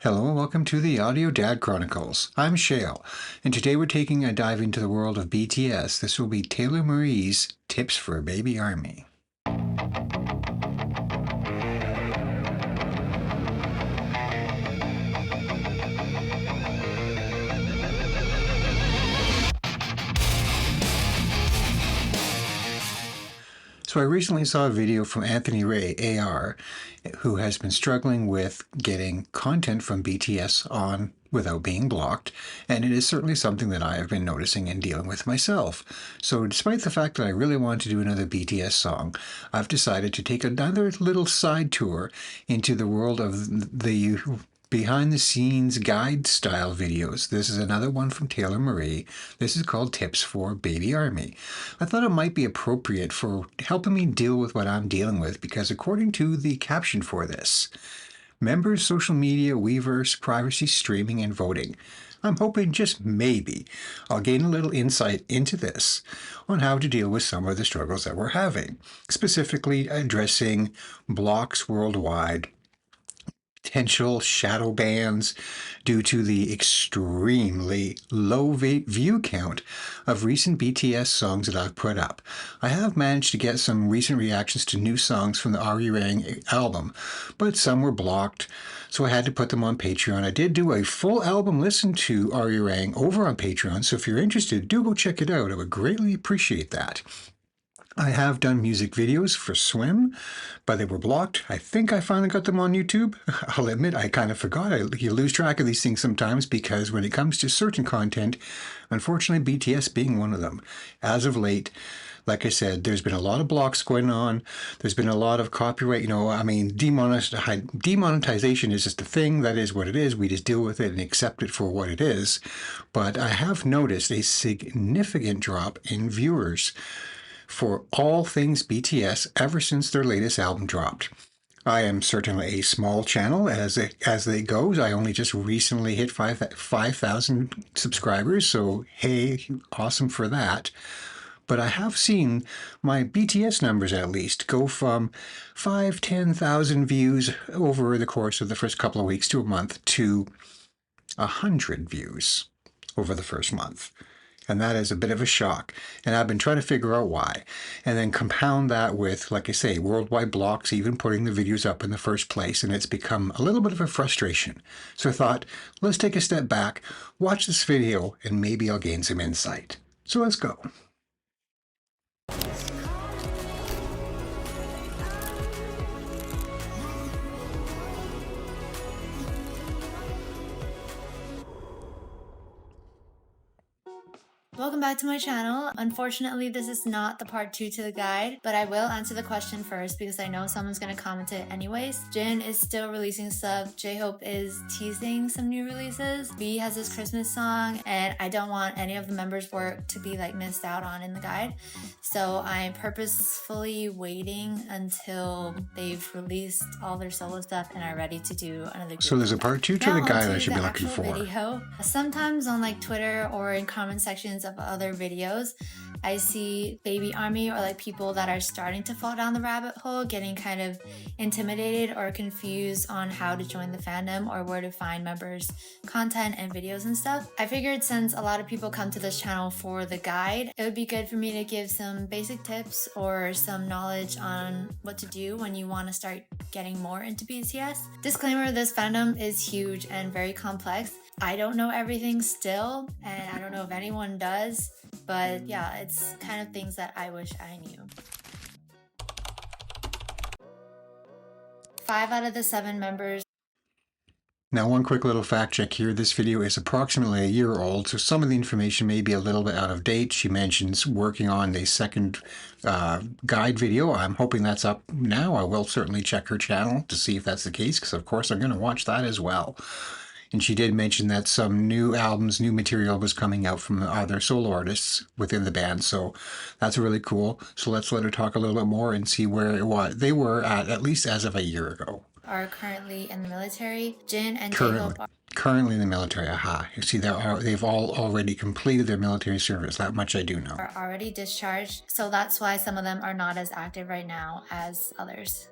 Hello and welcome to the Audio Dad Chronicles. I'm Shale, and today we're taking a dive into the world of BTS. This will be Taylor Marie's Tips for a Baby Army. So I recently saw a video from Anthony Ray, AR, who has been struggling with getting content from BTS on without being blocked, and it is certainly something that I have been noticing and dealing with myself. So despite the fact that I really want to do another BTS song, I've decided to take another little side tour into the world of the behind-the-scenes guide-style videos. This is another one from Taylor Marie. This is called Tips for Baby Army. I thought it might be appropriate for helping me deal with what I'm dealing with because according to the caption for this, members, social media, Weverse, privacy, streaming, and voting. I'm hoping just maybe I'll gain a little insight into this on how to deal with some of the struggles that we're having, specifically addressing blocks worldwide, potential shadow bans due to the extremely low view count of recent BTS songs that I've put up. I have managed to get some recent reactions to new songs from the Rang album, but some were blocked, so I had to put them on Patreon. I did do a full album listen to Rang over on Patreon, so if you're interested, do go check it out. I would greatly appreciate that. I have done music videos for Swim, but they were blocked. I think I finally got them on YouTube. I'll admit I kind of forgot. You lose track of these things sometimes because when it comes to certain content, unfortunately BTS being one of them. As of late, like I said, there's been a lot of blocks going on. There's been a lot of copyright, demonetization is just a thing. That is what it is. We just deal with it and accept it for what it is. But I have noticed a significant drop in viewers for all things BTS ever since their latest album dropped. I am certainly a small channel as it goes. I only just recently hit 5,000 subscribers, so hey, awesome for that. But I have seen my BTS numbers at least go from 10,000 views over the course of the first couple of weeks to a month to 100 views over the first month. And that is a bit of a shock. And I've been trying to figure out why. And then compound that with, like I say, worldwide blocks, even putting the videos up in the first place. And it's become a little bit of a frustration. So I thought, let's take a step back, watch this video, and maybe I'll gain some insight. So let's go. Welcome back to my channel. Unfortunately, this is not the part 2 to the guide, but I will answer the question first because I know someone's going to comment it anyways. Jin is still releasing stuff. J-Hope is teasing some new releases. V has this Christmas song, and I don't want any of the members' work to be missed out on in the guide. So I'm purposefully waiting until they've released all their solo stuff and are ready to do another group. So there's a part 2 to the guide I should be looking for. Video. Sometimes on Twitter or in comment sections of other videos, I see baby army or people that are starting to fall down the rabbit hole, getting kind of intimidated or confused on how to join the fandom or where to find members' content and videos and stuff. I figured since a lot of people come to this channel for the guide, it would be good for me to give some basic tips or some knowledge on what to do when you want to start getting more into BTS. Disclaimer, this fandom is huge and very complex. I don't know everything still, and I don't know if anyone does, but yeah, it's kind of things that I wish I knew. 5 out of the 7 members. Now, one quick little fact check here. This video is approximately a year old, so some of the information may be a little bit out of date. She mentions working on a second guide video. I'm hoping that's up now. I will certainly check her channel to see if that's the case, because of course I'm going to watch that as well. And she did mention that some new albums, new material was coming out from other solo artists within the band. So that's really cool. So let's let her talk a little bit more and see where they were at least as of a year ago. Are currently in the military. Jin and J-Hope are currently in the military. Aha. You see, they've all already completed their military service. That much I do know. Are already discharged. So that's why some of them are not as active right now as others.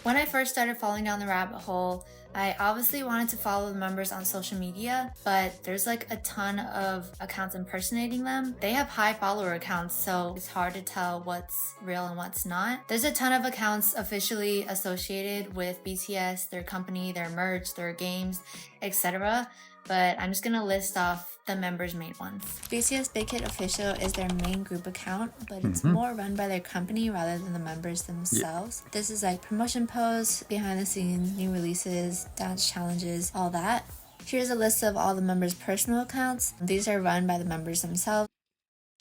When I first started falling down the rabbit hole, I obviously wanted to follow the members on social media, but there's like a ton of accounts impersonating them. They have high follower accounts, so it's hard to tell what's real and what's not. There's a ton of accounts officially associated with BTS, their company, their merch, their games, etc. But I'm just gonna list off the members' main ones. BTS Big Hit Official is their main group account, but it's more run by their company rather than the members themselves. This is like promotion posts, behind the scenes, new releases, dance challenges, all that. Here's a list of all the members' personal accounts. These are run by the members themselves.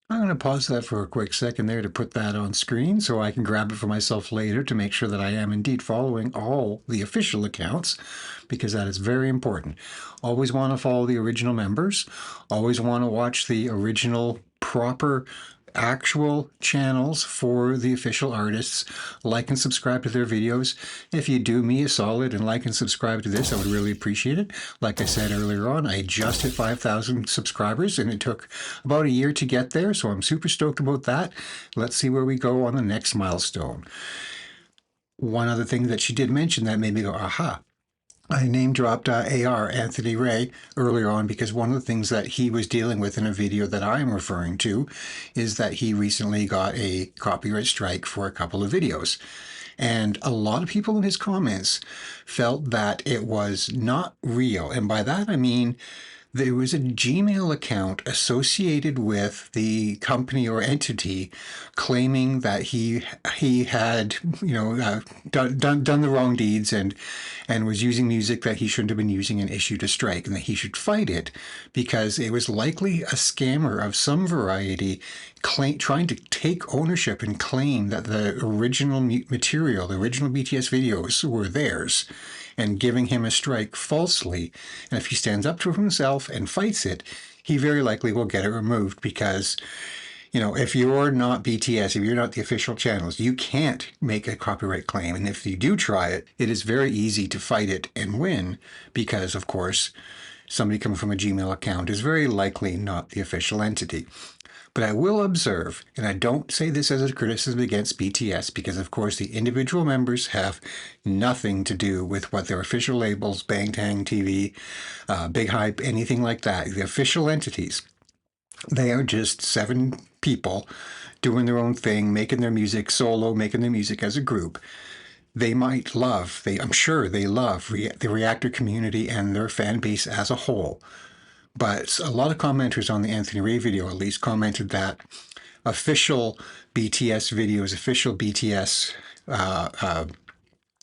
I'm going to pause that for a quick second there to put that on screen so I can grab it for myself later to make sure that I am indeed following all the official accounts, because that is very important. Always want to follow the original members. Always want to watch the original proper actual channels for the official artists. Like and subscribe to their videos. If you do me a solid and like and subscribe to this, I would really appreciate it. Like I said earlier on, I just hit 5,000 subscribers and it took about a year to get there, so I'm super stoked about that. Let's see where we go on the next milestone. One other thing that she did mention that made me go, aha. I name dropped AR, Anthony Ray, earlier on because one of the things that he was dealing with in a video that I'm referring to is that he recently got a copyright strike for a couple of videos. And a lot of people in his comments felt that it was not real. And by that, I mean, there was a Gmail account associated with the company or entity claiming that he had done the wrong deeds and was using music that he shouldn't have been using and issued a strike, and that he should fight it because it was likely a scammer of some variety trying to take ownership and claim that the original material, the original BTS videos were theirs, and giving him a strike falsely. And if he stands up to himself and fights it, he very likely will get it removed because, if you're not BTS, if you're not the official channels, you can't make a copyright claim. And if you do try it, it is very easy to fight it and win because, of course, somebody coming from a Gmail account is very likely not the official entity. But I will observe, and I don't say this as a criticism against BTS because, of course, the individual members have nothing to do with what their official labels, Bangtan TV, Big Hype, anything like that, the official entities, they are just 7 people doing their own thing, making their music solo, making their music as a group. They might love, I'm sure they love the reactor community and their fan base as a whole. But a lot of commenters on the Anthony Ray video at least commented that official BTS videos, official BTS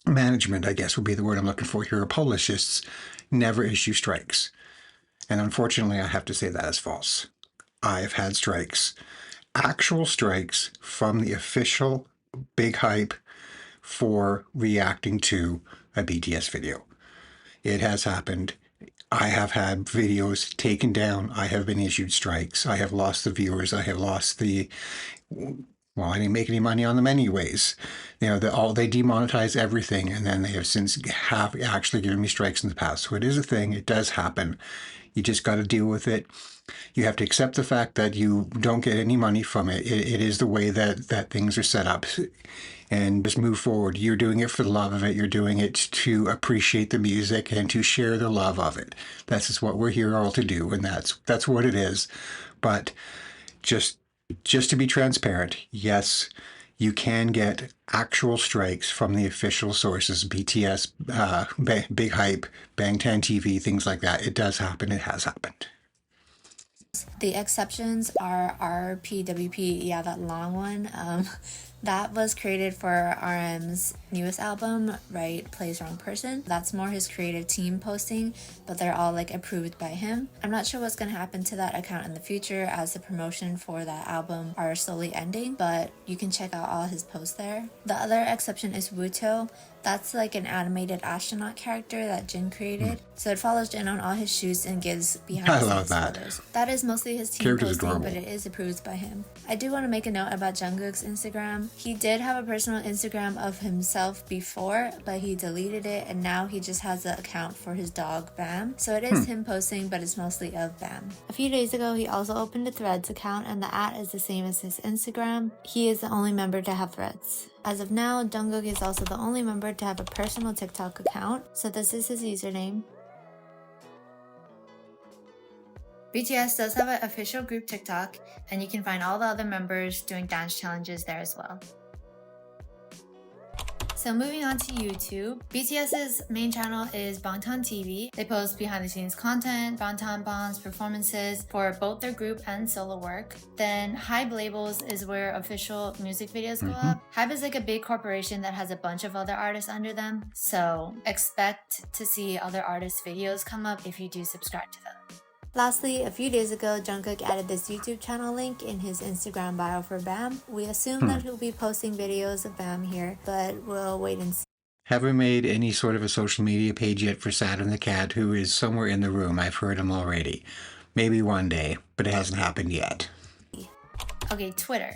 management, I guess would be the word I'm looking for here, publicists never issue strikes. And unfortunately, I have to say that is false. I've had strikes, actual strikes from the official Big Hype for reacting to a BTS video. It has happened. I have had videos taken down. I have been issued strikes. I have lost the viewers. I have lost I didn't make any money on them anyways. They demonetize everything, and then they have since actually given me strikes in the past. So it is a thing. It does happen. You just got to deal with it. You have to accept the fact that you don't get any money from it. It is the way that things are set up. And just move forward. You're doing it for the love of it. You're doing it to appreciate the music and to share the love of it. That's just what we're here all to do, and that's what it is. But just to be transparent, yes, you can get actual strikes from the official sources, BTS, Big Hype, Bangtan TV, things like that. It does happen. It has happened. The exceptions are RPWP, yeah, that long one. That was created for RM's newest album, Right Plays Wrong Person. That's more his creative team posting, but they're all approved by him. I'm not sure what's going to happen to that account in the future as the promotion for that album are slowly ending, but you can check out all his posts there. The other exception is Wuto. That's an animated astronaut character that Jin created. So it follows Jin on all his shoots and gives behind the scenes photos. That is mostly mostly his team Character's posting, adorable. but it is approved by him. I do want to make a note about Jungkook's Instagram. He did have a personal Instagram of himself before, but he deleted it, and now he just has an account for his dog, Bam. So it is him posting, but it's mostly of Bam. A few days ago, he also opened a Threads account, and the @ is the same as his Instagram. He is the only member to have Threads. As of now, Jungkook is also the only member to have a personal TikTok account, so this is his username. BTS does have an official group TikTok, and you can find all the other members doing dance challenges there as well. So moving on to YouTube, BTS's main channel is Bangtan TV. They post behind the scenes content, Bangtan Bonds performances for both their group and solo work. Then Hybe Labels is where official music videos go up. Hybe is like a big corporation that has a bunch of other artists under them, so expect to see other artists' videos come up if you do subscribe to them. Lastly, a few days ago, Jungkook added this YouTube channel link in his Instagram bio for Bam. We assume that he'll be posting videos of Bam here, but we'll wait and see. Haven't made any sort of a social media page yet for Saturn the Cat, who is somewhere in the room. I've heard him already. Maybe one day, but it hasn't happened yet. Okay, Twitter.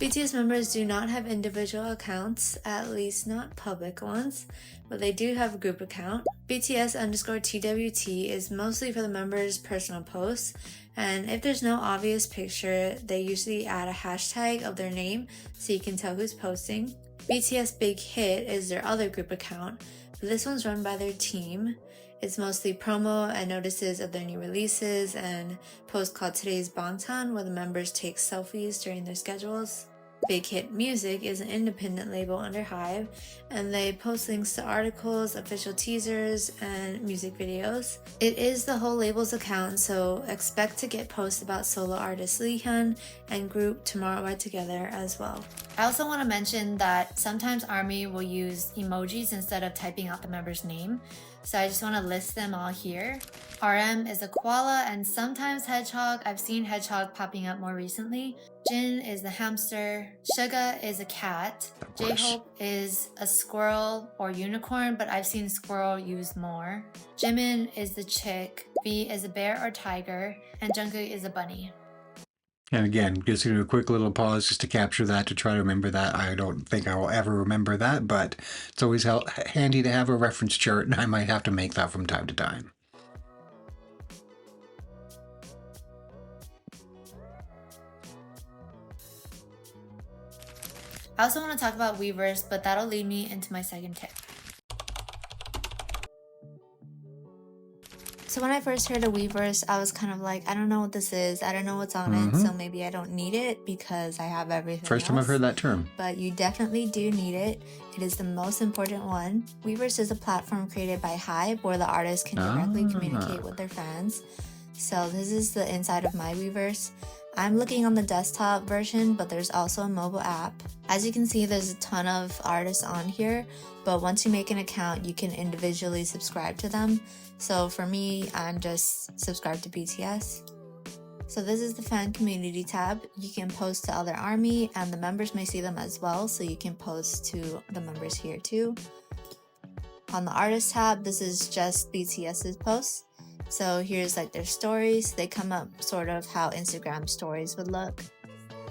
BTS members do not have individual accounts, at least not public ones, but they do have a group account. BTS_TWT is mostly for the members' personal posts, and if there's no obvious picture, they usually add a hashtag of their name so you can tell who's posting. BTS Big Hit is their other group account, but this one's run by their team. It's mostly promo and notices of their new releases and posts called Today's Bangtan, where the members take selfies during their schedules. Big Hit Music is an independent label under Hybe, and they post links to articles, official teasers, and music videos. It is the whole label's account, so expect to get posts about solo artist Leehyun and group Tomorrow X Together as well. I also want to mention that sometimes ARMY will use emojis instead of typing out the member's name, so I just want to list them all here. RM is a koala and sometimes hedgehog. I've seen hedgehog popping up more recently. Jin is the hamster. Suga is a cat. J-Hope is a squirrel or unicorn, but I've seen squirrel used more. Jimin is the chick. V is a bear or tiger. And Jungkook is a bunny. And again, just do a quick little pause just to capture that, to try to remember that. I don't think I will ever remember that, but it's always handy to have a reference chart, and I might have to make that from time to time. I also want to talk about Weverse, but that'll lead me into my second tip. So when I first heard of Weverse, I was kind of like, I don't know what this is. I don't know what's on it, so maybe I don't need it because I have everything First time I've heard that term. But you definitely do need it. It is the most important one. Weverse is a platform created by Hybe where the artists can directly communicate with their fans. So this is the inside of my Weverse. I'm looking on the desktop version, but there's also a mobile app. As you can see, there's a ton of artists on here, but once you make an account, you can individually subscribe to them. So for me, I'm just subscribed to BTS. So this is the fan community tab. You can post to other ARMY and the members may see them as well, so you can post to the members here too. On the artist tab, this is just BTS's posts. So here's like their stories. They come up sort of how Instagram stories would look.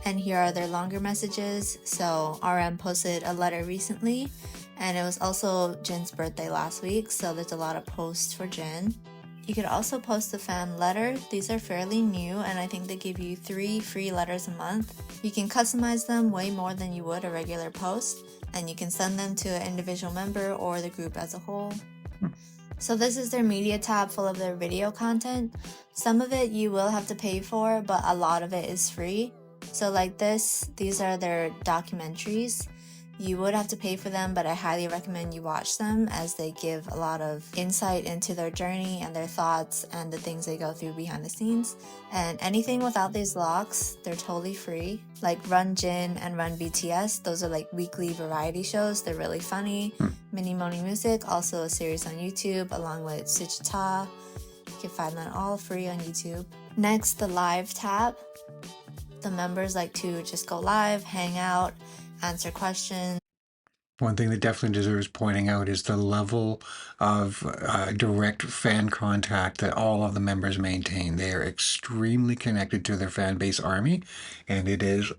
And here are their longer messages. So RM posted a letter recently, and it was also Jin's birthday last week, so there's a lot of posts for Jin. You could also post a fan letter. These are fairly new, and I think they give you 3 free letters a month. You can customize them way more than you would a regular post, and you can send them to an individual member or the group as a whole. So this is their media tab full of their video content. Some of it you will have to pay for, but a lot of it is free. So like these are their documentaries. You would have to pay for them, but I highly recommend you watch them as they give a lot of insight into their journey and their thoughts and the things they go through behind the scenes. And anything without these locks, they're totally free. Like Run Jin and Run BTS, those are like weekly variety shows. They're really funny. Mini Moni Music, also a series on YouTube along with Suchita. You can find that all free on YouTube. Next, the live tab. The members like to just go live, hang out, answer questions. One thing that definitely deserves pointing out is the level of direct fan contact that all of the members maintain. They are extremely connected to their fan base army, and it is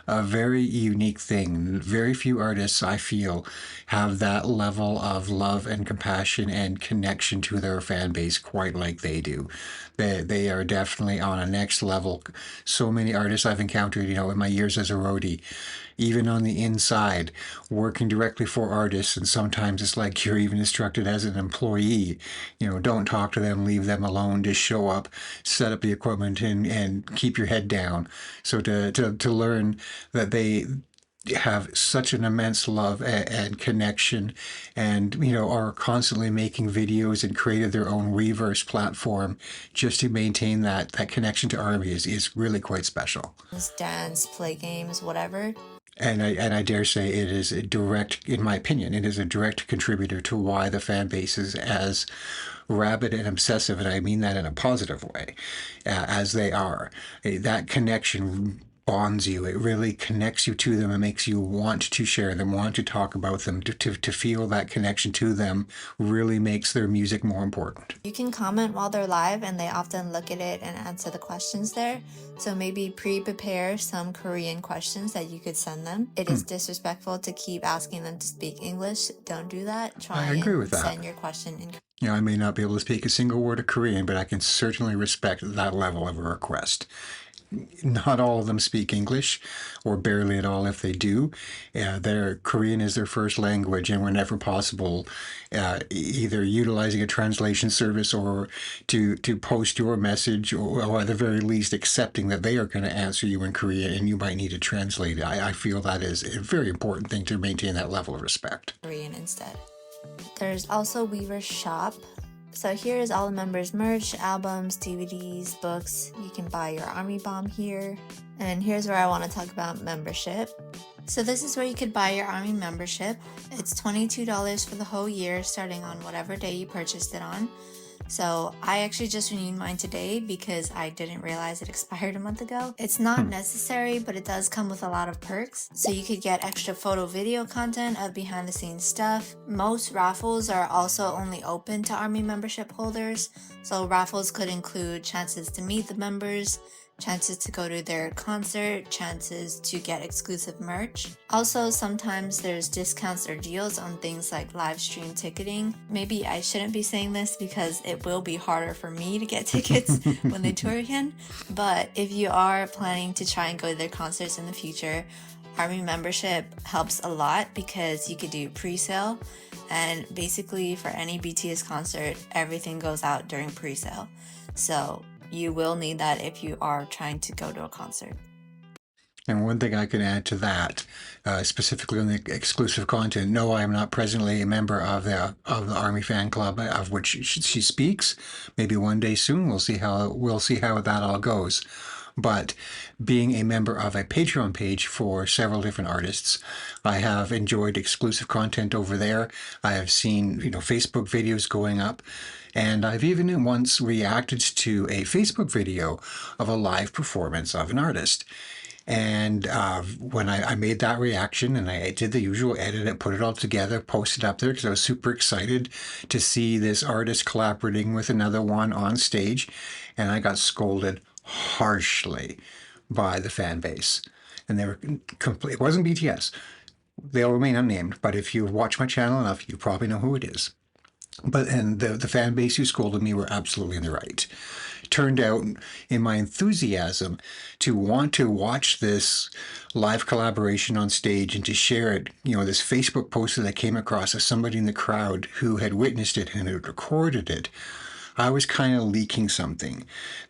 a very unique thing. Very few artists, I feel, have that level of love and compassion and connection to their fan base quite like they do. They are definitely on a next level. So many artists I've encountered, in my years as a roadie, even on the inside, working directly for artists. And sometimes it's like you're even instructed as an employee, don't talk to them, leave them alone, just show up, set up the equipment, and keep your head down. So to learn that they have such an immense love and connection, and are constantly making videos and created their own Weverse platform just to maintain that connection to army is really quite special. Dance, play games, whatever. And I dare say it is a direct, in my opinion, it is a direct contributor to why the fan base is as rabid and obsessive, and I mean that in a positive way, as they are. That connection bonds you. It really connects you to them and makes you want to share them, want to talk about them. To feel that connection to them really makes their music more important. You can comment while they're live, and they often look at it and answer the questions there. So maybe pre-prepare some Korean questions that you could send them. It is disrespectful to keep asking them to speak English. Don't do that. Try I agree with that. Send your question in Korean. I may not be able to speak a single word of Korean, but I can certainly respect that level of a request. Not all of them speak English, or barely at all if they do. Their Korean is their first language, and whenever possible, either utilizing a translation service or to post your message, or at the very least accepting that they are going to answer you in Korean and you might need to translate it. I feel that is a very important thing to maintain that level of respect. Korean instead. There's also Weverse Shop. So here is all the members' merch, albums, DVDs, books. You can buy your Army Bomb here. And here's where I want to talk about membership. So this is where you could buy your Army membership. It's $22 for the whole year, starting on whatever day you purchased it on. So I actually just renewed mine today because I didn't realize it expired a month ago. It's not necessary, but it does come with a lot of perks. So you could get extra photo video content of behind the scenes stuff. Most raffles are also only open to Army membership holders. So raffles could include chances to meet the members, chances to go to their concert, chances to get exclusive merch. Also, sometimes there's discounts or deals on things like live stream ticketing. Maybe I shouldn't be saying this because it will be harder for me to get tickets when they tour again. But if you are planning to try and go to their concerts in the future, Army membership helps a lot because you could do pre-sale, and basically for any BTS concert, everything goes out during pre-sale. So you will need that if you are trying to go to a concert. And one thing I can add to that, specifically on the exclusive content, no, I am not presently a member of the Army fan club of which she speaks. Maybe one day soon we'll see how that all goes. But being a member of a Patreon page for several different artists, I have enjoyed exclusive content over there. I have seen Facebook videos going up. And I've even once reacted to a Facebook video of a live performance of an artist. And when I made that reaction and I did the usual edit and put it all together, posted up there because I was super excited to see this artist collaborating with another one on stage. And I got scolded harshly by the fan base. And they were complete. It wasn't BTS. They'll remain unnamed. But if you watch my channel enough, you probably know who it is. And the fan base who scolded me were absolutely in the right. Turned out, in my enthusiasm to want to watch this live collaboration on stage and to share it, this Facebook post that I came across of somebody in the crowd who had witnessed it and had recorded it, I was kind of leaking something.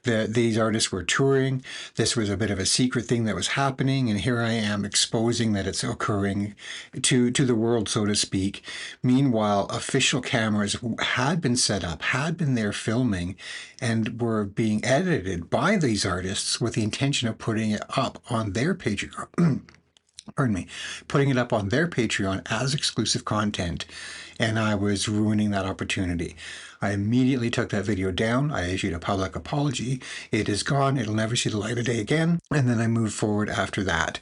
These artists were touring. This was a bit of a secret thing that was happening, and here I am exposing that it's occurring to the world, so to speak. Meanwhile, official cameras had been set up, had been there filming, and were being edited by these artists with the intention of putting it up on their Patreon. Pardon me, putting it up on their Patreon as exclusive content, and I was ruining that opportunity. I immediately took that video down. I issued a public apology. It is gone. It'll never see the light of day again. And then I moved forward after that.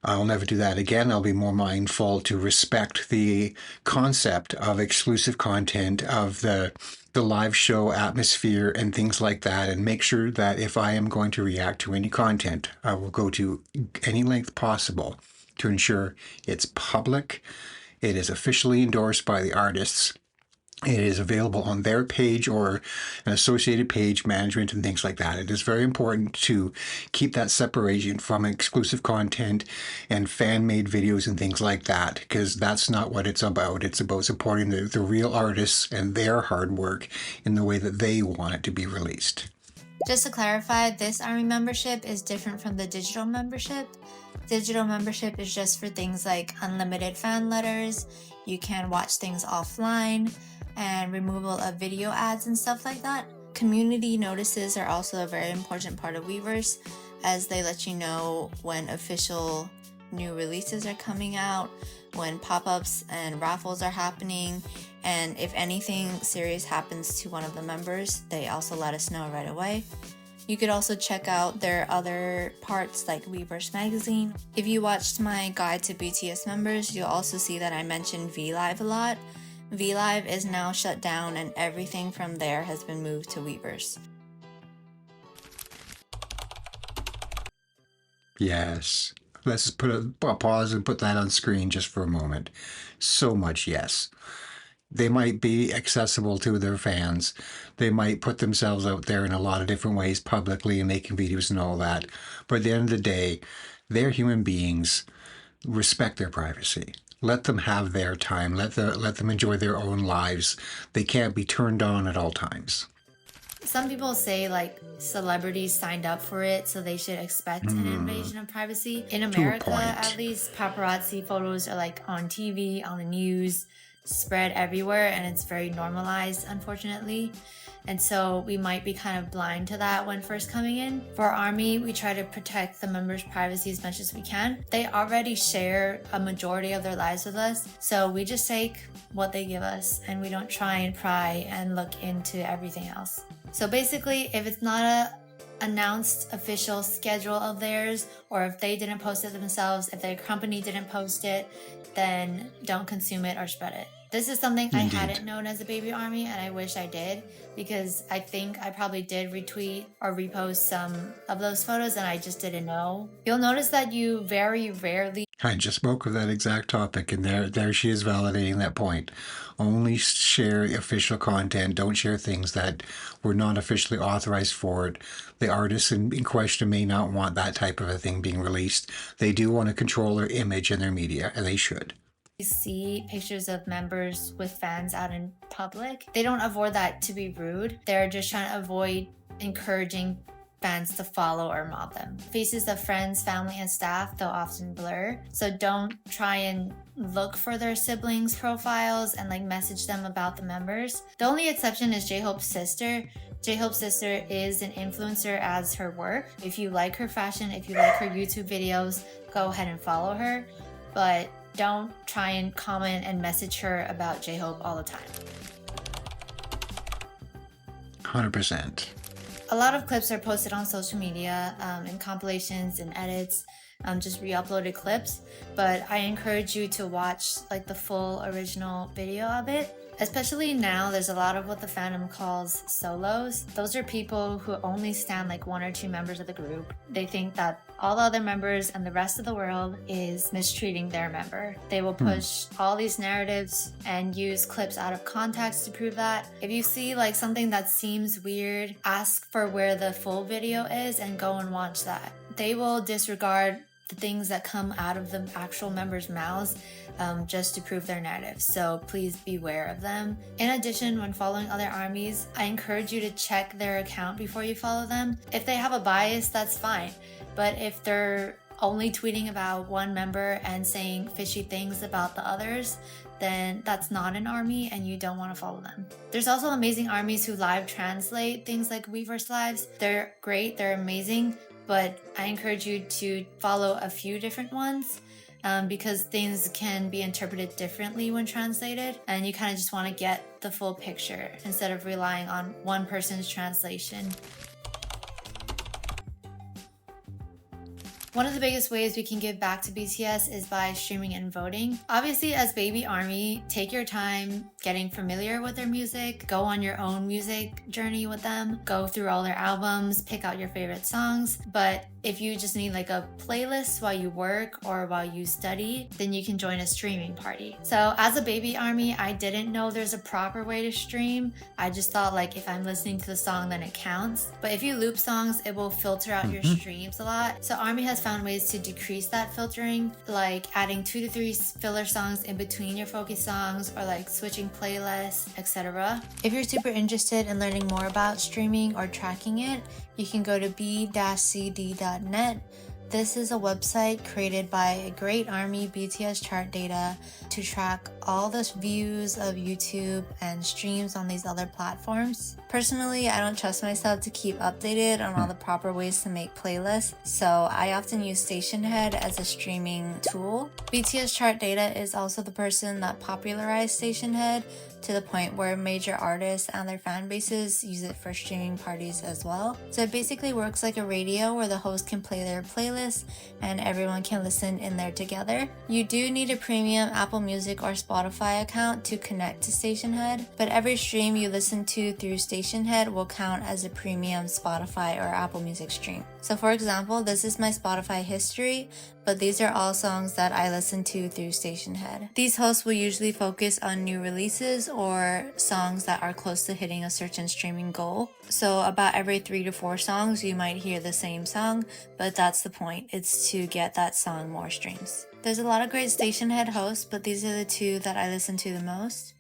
I'll never do that again. I'll be more mindful to respect the concept of exclusive content, of the live show atmosphere and things like that, and make sure that if I am going to react to any content, I will go to any length possible to ensure it's public, it is officially endorsed by the artists, it is available on their page or an associated page, management, and things like that. It is very important to keep that separation from exclusive content and fan-made videos and things like that, because that's not what it's about. It's about supporting the real artists and their hard work in the way that they want it to be released. Just to clarify, this ARMY membership is different from the digital membership. Digital membership is just for things like unlimited fan letters, you can watch things offline, and removal of video ads and stuff like that. Community notices are also a very important part of Weverse, as they let you know when official new releases are coming out, when pop-ups and raffles are happening, and if anything serious happens to one of the members, they also let us know right away. You could also check out their other parts like Weverse magazine. If you watched my guide to BTS members, you'll also see that I mentioned VLive a lot. VLive is now shut down and everything from there has been moved to Weverse. Yes. Let's just put a pause and put that on screen just for a moment. So much yes. They might be accessible to their fans. They might put themselves out there in a lot of different ways publicly and making videos and all that. But at the end of the day, they're human beings. Respect their privacy. Let them have their time. Let them enjoy their own lives. They can't be turned on at all times. Some people say like celebrities signed up for it, so they should expect an invasion of privacy. In America, at least, paparazzi photos are like on TV, on the news, spread everywhere, and it's very normalized, unfortunately. And so we might be kind of blind to that when first coming in. For our ARMY, we try to protect the members' privacy as much as we can. They already share a majority of their lives with us, so we just take what they give us and we don't try and pry and look into everything else. So basically, if it's not a announced official schedule of theirs, or if they didn't post it themselves, if their company didn't post it, then don't consume it or spread it. This is something I hadn't known as a baby ARMY, and I wish I did, because I think I probably did retweet or repost some of those photos and I just didn't know. You'll notice that you very rarely... I just spoke of that exact topic, and there she is validating that point. Only share official content. Don't share things that were not officially authorized for it. The artists in question may not want that type of a thing being released. They do want to control their image and their media, and they should. See pictures of members with fans out in public. They don't avoid that to be rude. They're just trying to avoid encouraging fans to follow or mob them. Faces of friends, family, and staff, they'll often blur. So don't try and look for their siblings' profiles and like message them about the members. The only exception is J-Hope's sister. J-Hope's sister is an influencer as her work. If you like her fashion, if you like her YouTube videos, go ahead and follow her. But don't try and comment and message her about J-Hope all the time. 100%. A lot of clips are posted on social media in compilations and edits, just re-uploaded clips, but I encourage you to watch like the full original video of it. Especially now, there's a lot of what the fandom calls solos. Those are people who only stan like one or two members of the group. They think that all the other members and the rest of the world is mistreating their member. They will push all these narratives and use clips out of context to prove that. If you see like something that seems weird, ask for where the full video is and go and watch that. They will disregard the things that come out of the actual members' mouths just to prove their narrative. So please beware of them. In addition, when following other ARMYs, I encourage you to check their account before you follow them. If they have a bias, that's fine. But if they're only tweeting about one member and saying fishy things about the others, then that's not an ARMY and you don't want to follow them. There's also amazing ARMYs who live translate things like Weverse Lives. They're great, they're amazing, but I encourage you to follow a few different ones because things can be interpreted differently when translated, and you kind of just want to get the full picture instead of relying on one person's translation. One of the biggest ways we can give back to BTS is by streaming and voting. Obviously, as Baby Army, take your time getting familiar with their music, go on your own music journey with them, go through all their albums, pick out your favorite songs. But if you just need like a playlist while you work or while you study, then you can join a streaming party. So as a Baby Army, I didn't know there's a proper way to stream. I just thought like if I'm listening to the song, then it counts. But if you loop songs, it will filter out your streams a lot. So Army has found ways to decrease that filtering, like adding 2 to 3 filler songs in between your focus songs, or like switching playlists, etc. If you're super interested in learning more about streaming or tracking it, you can go to b-cd.net. This is a website created by a great Army BTS chart data to track all the views of YouTube and streams on these other platforms. Personally, I don't trust myself to keep updated on all the proper ways to make playlists, so I often use Stationhead as a streaming tool. BTS chart data is also the person that popularized Stationhead to the point where major artists and their fan bases use it for streaming parties as well. So it basically works like a radio where the host can play their playlist and everyone can listen in there together. You do need a premium Apple Music or Spotify account to connect to Stationhead, but every stream you listen to through Stationhead will count as a premium Spotify or Apple Music stream. So for example, this is my Spotify history, but these are all songs that I listen to through Stationhead. These hosts will usually focus on new releases or songs that are close to hitting a certain streaming goal. So about every 3 to 4 songs, you might hear the same song, but that's the point. It's to get that song more streams. There's a lot of great Stationhead hosts, but these are the 2 that I listen to the most.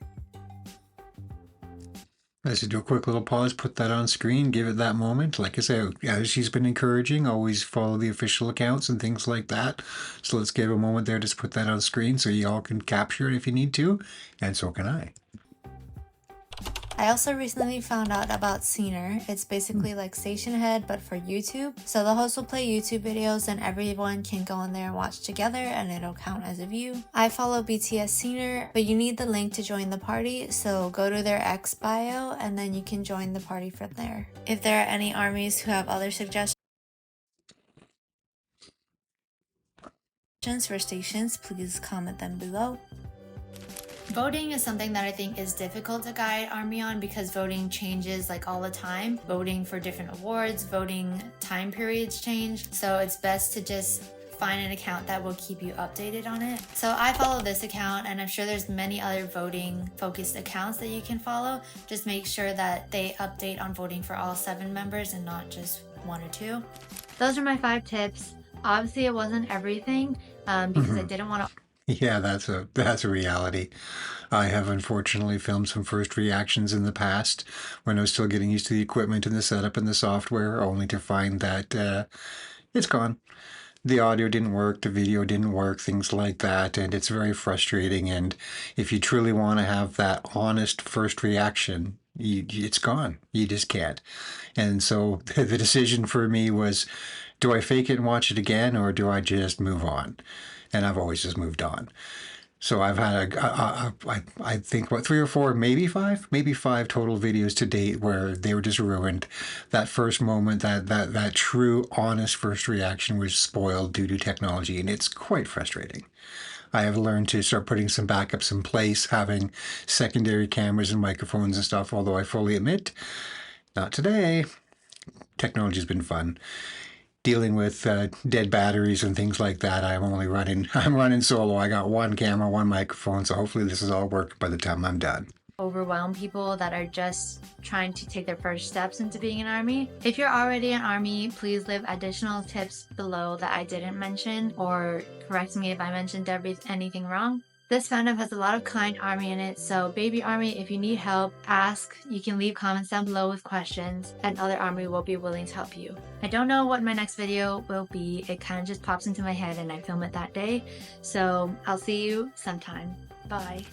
Let's do a quick little pause, put that on screen, give it that moment. Like I say, as she's been encouraging, always follow the official accounts and things like that. So let's give a moment there, just put that on screen so you all can capture it if you need to, and so can I. I also recently found out about Scener. It's basically like Stationhead, but for YouTube. So the host will play YouTube videos and everyone can go in there and watch together and it'll count as a view. I follow BTS Scener, but you need the link to join the party. So go to their X bio and then you can join the party from there. If there are any armies who have other suggestions for stations, please comment them below. Voting is something that I think is difficult to guide Army on because voting changes like all the time. Voting for different awards, voting time periods change. So it's best to just find an account that will keep you updated on it. So I follow this account and I'm sure there's many other voting focused accounts that you can follow. Just make sure that they update on voting for all 7 members and not just 1 or 2. Those are my 5 tips. Obviously it wasn't everything because I didn't want to. Yeah, that's a reality. I have unfortunately filmed some first reactions in the past when I was still getting used to the equipment and the setup and the software, only to find that it's gone. The audio didn't work, the video didn't work, things like that, and it's very frustrating. And if you truly want to have that honest first reaction, it's gone. You just can't. And so the decision for me was, do I fake it and watch it again, or do I just move on? And I've always just moved on. So I've had I think what 3 or 4, maybe 5 total videos to date where they were just ruined. That first moment, that true honest first reaction was spoiled due to technology, and it's quite frustrating. I have learned to start putting some backups in place, having secondary cameras and microphones and stuff, although I fully admit, not today. Technology's been fun. Dealing with dead batteries and things like that, I'm running solo. I got 1 camera, 1 microphone, so hopefully this is all working by the time I'm done. Overwhelm people that are just trying to take their first steps into being an army. If you're already an army, please leave additional tips below that I didn't mention, or correct me if I mentioned anything wrong. This fandom has a lot of kind army in it, so baby army, if you need help, ask. You can leave comments down below with questions, and other army will be willing to help you. I don't know what my next video will be. It kind of just pops into my head and I film it that day. So I'll see you sometime. Bye.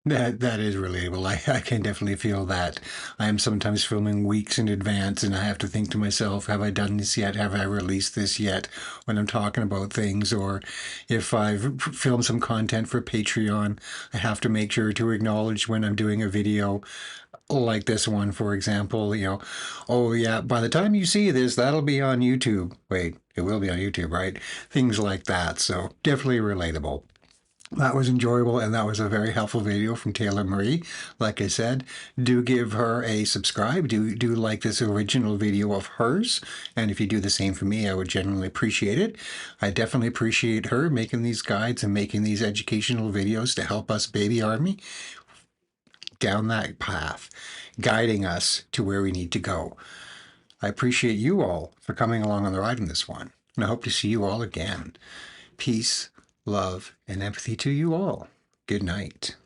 That is relatable. I can definitely feel that. I am sometimes filming weeks in advance and I have to think to myself, have I done this yet? Have I released this yet? When I'm talking about things, or if I've filmed some content for Patreon, I have to make sure to acknowledge when I'm doing a video, Like this one, for example, oh yeah, by the time you see this, that'll be on YouTube. Wait, it will be on YouTube, right? Things like that. So definitely relatable. That was enjoyable, and that was a very helpful video from Taylor Marie. Like I said, do give her a subscribe. Do like this original video of hers, and if you do the same for me, I would genuinely appreciate it. I definitely appreciate her making these guides and making these educational videos to help us baby army down that path, guiding us to where we need to go. I appreciate you all for coming along on the ride in this one, and I hope to see you all again. Peace, love, and empathy to you all. Good night.